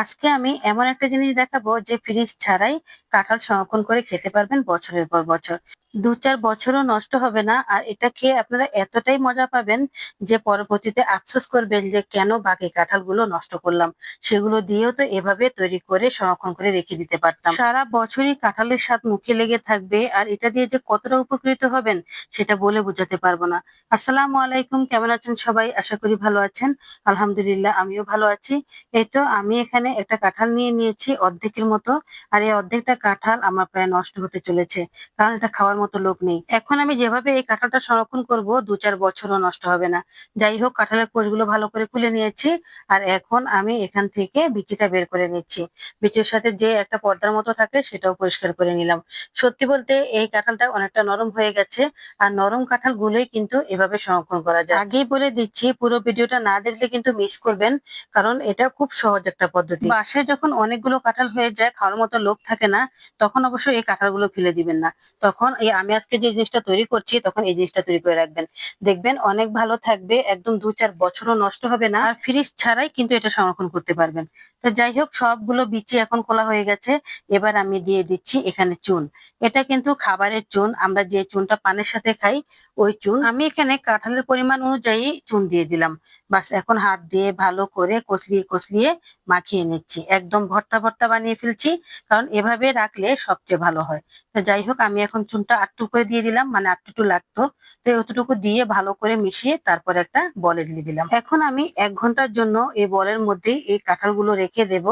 আজকে আমি এমন একটা জিনিস দেখাবো যে ফ্রিজ ছাড়াই কাঁঠাল সংরক্ষণ করে খেতে পারবেন বছরের পর বছর। ২-৪ বছরও নষ্ট হবে না। আর এটা খেয়ে আপনারা এতটাই মজা পাবেন যে পরবর্তীতে আফসোস করবেন যে কেন বাকি কাঁঠালগুলো নষ্ট করলাম। সেগুলো দিয়েও তো এভাবে তৈরি করে সংরক্ষণ করে রেখে দিতে পারতাম। সারা বছরই কাঁঠালের স্বাদ মুখে লেগে থাকবে আর এটা দিয়ে যে কতটা উপকৃত হবেন সেটা বলে বোঝাতে পারবো না। আসসালামু আলাইকুম, কেমন আছেন সবাই? আশা করি ভালো আছেন। আলহামদুলিল্লাহ আমিও ভালো আছি। এই তো আমি এখানে একটা কাঁঠাল নিয়ে নিয়েছি অর্ধেকের মতো। আর এই অর্ধেকটা কাঁঠাল আমার প্রায় নষ্ট হতে চলেছে, কারণ এটা খাওয়ার মতো লোক নেই। এখন আমি যেভাবে এই কাঁঠালটা সংরক্ষণ করব ২-৪ বছরও নষ্ট হবে না। যাই হোক, কাঁঠালের কোষগুলো ভালো করে খুলে নিয়েছি। আর এখন আমি এখান থেকে বিচিটা বের করে নিচ্ছি। বিচির সাথে যে একটা পর্দার মতো থাকে সেটাও পরিষ্কার করে নিলাম। সত্যি বলতে এই কাঁঠালটা অনেকটা নরম হয়ে গেছে। আর নরম কাঁঠালগুলোই কিন্তু এভাবে সংরক্ষণ করা যায়। আগেই বলে দিচ্ছি, পুরো ভিডিওটা না দেখলে কিন্তু মিস করবেন, কারণ এটা খুব সহজ একটা পদ্ধতি। বাসায় যখন অনেকগুলো কাঁঠাল হয়ে যায়, খাওয়ার মতো লোক থাকে না, তখন অবশ্যই এই কাঁঠালগুলো ফেলে দিবেন না। তখন এই আমি আজকে যে জিনিসটা তৈরি করছি, তখন এই জিনিসটা তৈরি করে রাখবেন। দেখবেন অনেক ভালো থাকবে, একদম ২-৪ বছরও নষ্ট হবে না। আর ফ্রিজ ছাড়াই কিন্তু এটা সংরক্ষণ করতে পারবেন। তো যাই হোক, সবগুলো বিচি এখন খোলা হয়ে গেছে। এবার আমি দিয়ে দিচ্ছি এখানে চুন। এটা কিন্তু খাবারের চুন, আমরা যে চুনটা পানের সাথে খাই ওই চুন। আমি এখানে কাঁঠালের পরিমাণ অনুযায়ী চুন দিয়ে দিলাম। বাস এখন হাত দিয়ে ভালো করে কচলিয়ে কচলিয়ে মাখিয়ে নিচ্ছি। একদম ভর্তা ভর্তা বানিয়ে ফেলছি, কারণ এভাবে রাখলে সবচেয়ে ভালো হয়। তো যাই হোক, আমি এখন চুনটা আটটু করে দিয়ে দিলাম, মানে আটটু লাগতো। তো অতটুকু দিয়ে ভালো করে মিশিয়ে তারপর একটা বলে দিয়ে দিলাম। এখন আমি ১ ঘন্টার জন্য এই বলের মধ্যে এই কাঁঠালগুলো রেখে দেব।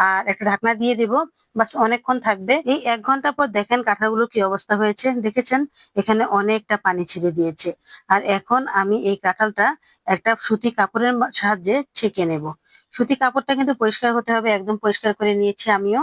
আর একটা ঢাকনা দিয়ে দেব। বাস অনেকক্ষণ থাকবে। এই ১ ঘন্টা পর দেখেন কাঁঠালগুলো কি অবস্থা হয়েছে, দেখেছেন? এখানে অনেকটা পানি ছেড়ে দিয়েছে। আর এখন আমি এই কাঁঠালটা একটা সুতি কাপড়ের সাহায্যে ছেঁকে নেব। সুতি কাপড়টা কিন্তু পরিষ্কার হতে হবে, একদম পরিষ্কার করে নিয়েছি আমিও।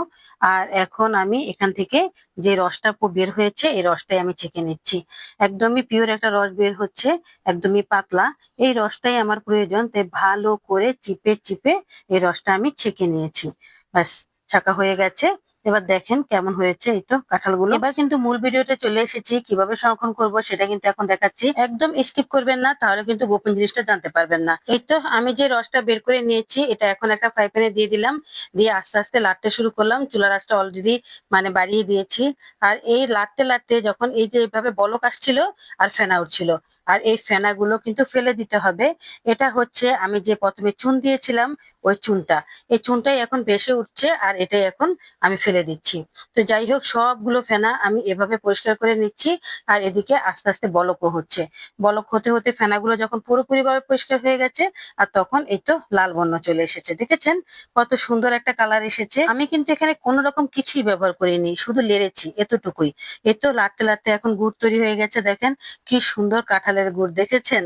আর এখন আমি এখান থেকে যে রসটা বের হয়েছে এই রসটাই আমি ছেঁকে নিচ্ছি। একদমই পিওর একটা রস বের হচ্ছে, একদমই পাতলা। এই রসটাই আমার প্রয়োজন, তাই ভালো করে চিপে চিপে এই রসটা আমি ছেঁকে নিয়েছি। ব্যাস, ছাঁকা হয়ে গেছে। এবার দেখেন কেমন হয়েছে, এই তো কাঁঠালগুলো। এবার কিন্তু মূল ভিডিওতে চলে এসেছি, কিভাবে সংরক্ষণ করব সেটা কিন্তু এখন দেখাচ্ছি। একদম স্কিপ করবেন না, তাহলে কিন্তু গোপন জিনিসটা জানতে পারবেন না। এই তো আমি যে রসটা বের করে নিয়েছি, এটা এখন একটা ফ্রাই প্যানে দিয়ে দিলাম। দিয়ে আস্তে আস্তে লাড়তে শুরু করলাম। চুলার আঁচটা অলরেডি মানে বাড়িয়ে দিয়েছি। আর এই লাড়তে লাড়তে যখন এই যে এইভাবে বলক আসছিল আর ফেনা উঠছিল, আর এই ফেনাগুলো কিন্তু ফেলে দিতে হবে। এটা হচ্ছে আমি যে প্রথমে চুন দিয়েছিলাম ওই চুনটা। এই চুনটাই এখন ভেসে উঠছে, আর এটাই এখন আমি ফেলে দিচ্ছি। তো যাই হোক, সবগুলো ফেনা আমি এভাবে পরিষ্কার করে নিচ্ছি। আর এদিকে আস্তে আস্তে বলকও হচ্ছে। বলক হতে হতে ফেনাগুলো যখন পুরোপুরি ভাবে পরিষ্কার হয়ে গেছে, আর তখন এই তো লাল বর্ণ চলে এসেছে। দেখেছেন কত সুন্দর একটা কালার এসেছে? আমি কিন্তু এখানে কোনো রকম কিছুই ব্যবহার করিনি, শুধু লেড়েছি এতটুকুই। এই তো লাড়তে লাড়তে এখন গুড় তৈরি হয়ে গেছে। দেখেন কি সুন্দর কাঁঠালের গুড়, দেখেছেন?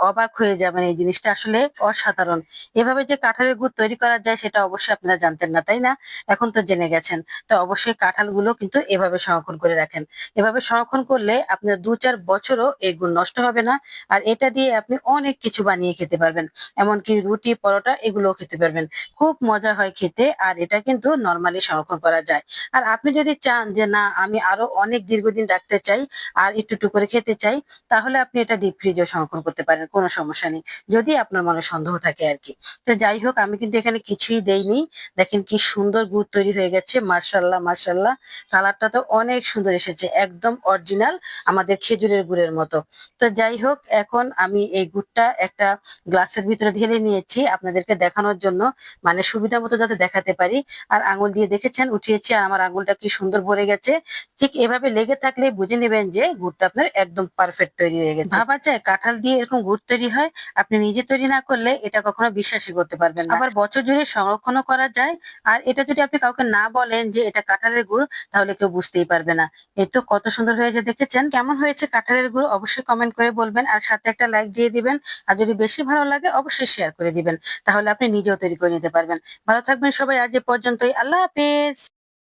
অবাক হয়ে যাবেন, এই জিনিসটা আসলে অসাধারণ। এভাবে যে কাঁঠালের গুড় তৈরি করা যায় সেটা অবশ্যই আপনারা জানতেন না, তাই না? এখন তো জেনে গেছেন। তো অবশ্যই কাঁঠালগুলো কিন্তু এভাবে সংরক্ষণ করে রাখেন। এভাবে সংরক্ষণ করলে আপনার ২-৪ বছরও এই গুণ নষ্ট হবে না। আর এটা দিয়ে আপনি অনেক কিছু বানিয়ে খেতে পারবেন। এমনকি রুটি, পরোটা এগুলোও খেতে পারবেন। খুব মজা হয় খেতে, আর এটা কিন্তু নরমালি সংরক্ষণ করা যায়। আর আপনি যদি চান যে না আমি আরো অনেক দীর্ঘদিন রাখতে চাই আর একটু একটু করে খেতে চাই, তাহলে আপনি এটা ডিপ ফ্রিজেও সংরক্ষণ করতে পারেন, কোনো সমস্যা নেই। যদি আপনার মনে সন্দেহ থাকে আরকি। তো যাই হোক, আমি কিন্তু এখানে কিছুই দেইনি। দেখেন কি সুন্দর গুড় তৈরি হয়ে গেছে। মাশাআল্লাহ মাশাআল্লাহ। কালারটা তো অনেক সুন্দর এসেছে, একদম অরিজিনাল আমাদের খেজুরের গুড়ের মতো। তো যাই হোক, এখন আমি এই গুড়টা একটা গ্লাসের ভিতরে ঢেলে নিয়েছি আপনাদেরকে দেখানোর জন্য, মানে সুবিধা মতো যাতে দেখাতে পারি। আর আঙুল দিয়ে দেখেছেন উঠিয়েছি, আর আমার আঙুলটা কি সুন্দর ভরে গেছে। ঠিক এভাবে লেগে থাকলে বুঝে নেবেন যে গুড়টা আপনার একদম পারফেক্ট তৈরি হয়ে গেছে। ভাবা যায় কাঁঠাল দিয়ে এরকম গুড় তৈরি হয়? আপনি নিজে তৈরি না করলে এটা কখনো বিশ্বাসই করতে পারবেন না। আবার বছর জুড়ে সংরক্ষণও করা যায়। আর এটা যদি আপনি কাউকে না বলেন যে এটা কাঁঠালের গুড়, তাহলে কেউ বুঝতেই পারবে না। এই তো কত সুন্দর হয়েছে, দেখেছেন? কেমন হয়েছে কাঁঠালের গুড় অবশ্যই কমেন্ট করে বলবেন, আর সাথে একটা লাইক দিয়ে দিবেন। আর যদি বেশি ভালো লাগে অবশ্যই শেয়ার করে দিবেন, তাহলে আপনি নিজেও তৈরি করে নিতে পারবেন। ভালো থাকবেন সবাই, আজ এ পর্যন্তই। আল্লাহ হাফেজ।